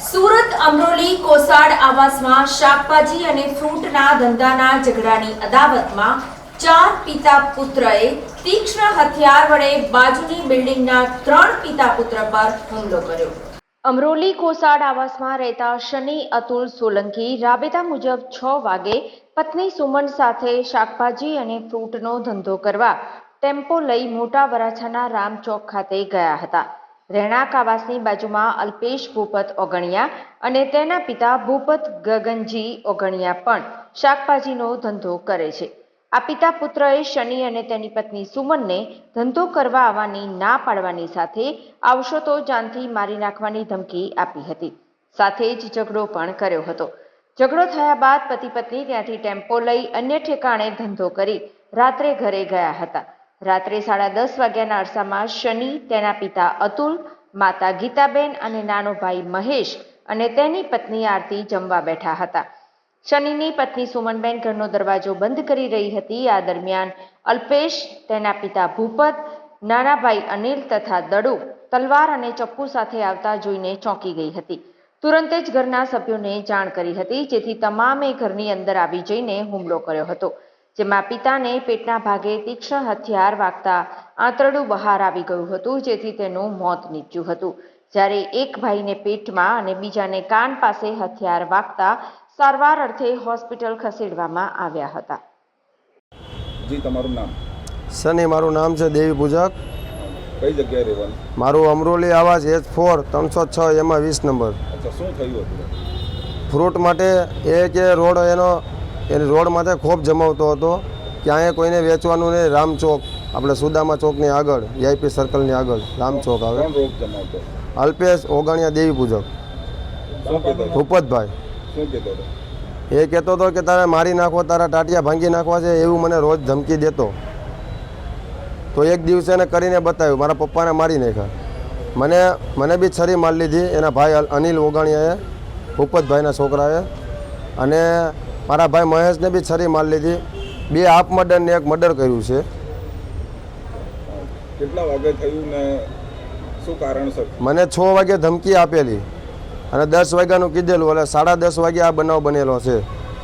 સુરત અમરોલી કોસાડ આવાસમાં શાકભાજી અને ફ્રૂટના ધંધાના ઝઘડાની અદાવતમાં 4 પિતા પુત્રએ તીક્ષ્ણ હથિયાર વડે બાજુની બિલ્ડિંગના 3 પિતા પુત્ર પર હુમલો કર્યો। અમરોલી કોસાડ આવાસમાં રહેતા શનિ અતુલ સોલંકી રાબેતા મુજબ 6 વાગે પત્ની સુમન સાથે શાકભાજી અને ફ્રૂટનો ધંધો કરવા ટેમ્પો લઈ મોટા વરાછાના રામ ચોક ખાતે ગયા હતા। રહેણાંક આવાસની બાજુમાં અલ્પેશ ભૂપત ઓગણિયા અને તેના પિતા ભૂપત ગગનજી ઓગણિયા પણ શાકભાજીનો ધંધો કરે છે। આ પિતા પુત્રએ શનિ અને તેની પત્ની સુમનને ધંધો કરવા આવવાની ના પાડવાની સાથે આવશો તો જાનથી મારી નાખવાની ધમકી આપી હતી। સાથે જ ઝઘડો પણ કર્યો હતો। ઝઘડો થયા બાદ પતિ પત્ની ત્યાંથી ટેમ્પો લઈ અન્ય ઠેકાણે ધંધો કરી રાત્રે ઘરે ગયા હતા। રાત્રે 10:30 વાગ્યાના અરસામાં શનિ, તેના પિતા અતુલ, માતા ગીતાબેન અને નાનો ભાઈ મહેશ અને તેની પત્ની આરતી જમવા બેઠા હતા। શનિની પત્ની સુમનબેન ઘરનો દરવાજો બંધ કરી રહી હતી। આ દરમિયાન અલ્પેશ, તેના પિતા ભૂપત, નાના ભાઈ અનિલ તથા દડુ તલવાર અને ચપ્પુ સાથે આવતા જોઈને ચોંકી ગઈ હતી। તુરંત જ ઘરના સભ્યોને જાણ કરી હતી, જેથી તમામે ઘરની અંદર આવી જઈને હુમલો કર્યો હતો, જેમાં પિતાને પેટના ભાગે તીક્ષ્ણ હથિયાર વાગતા આંતરડું બહાર આવી ગયું હતું, જેથી તેનું મોત નીપજ્યું હતું। જ્યારે એક ભાઈને પેટમાં અને બીજાને કાન પાસે હથિયાર વાગતા સારવાર અર્થે હોસ્પિટલ ખસેડવામાં આવ્યા હતા। જી, તમારું નામ? સની, મારું નામ છે દેવી પૂજક। કઈ જગ્યાએ રહેવાનું? મારું અમરોલી આવાસ H4 306 એમાં 20 નંબર। અચ્છા, શું થયું હતું? ફ્રૂટ માટે એ કે રોડ એને રોડ માટે ખૂબ જમાવતો હતો, ક્યાંય કોઈને વેચવાનું નહીં। રામ ચોક, આપણે સુદામા ચોકની આગળ, VIP સર્કલની આગળ રામ ચોક આવે। કોણ રોગ જમાવતો? અલ્પેશ ઓગણિયા દેવી પૂજક, શું કહેતો હતો? ભૂપતભાઈ। શું કહેતો હતો? એ કહેતો હતો કે તારે મારી નાખો, તારા ટાટિયા ભાંગી નાખવા છે, એવું મને રોજ ધમકી દેતો। તો એક દિવસે એને કરીને બતાવ્યું, મારા પપ્પાને મારી નાખ્યા। મને બી છરી મારી લીધી, એના ભાઈ અનિલ ઓગણિયાએ, ભૂપતભાઈના છોકરાએ, અને મારા ભાઈ મહેશને બી છરી મારી લીધી। 2 હાફ મર્ડર ને 1 મર્ડર કર્યું છે। કેટલા વાગે થયું ને શું કારણસર? મને 6 વાગે ધમકી આપેલી અને 10 વાગ્યાનું કીધેલું, એટલે 10:30 વાગે આ બનાવ બનેલો છે।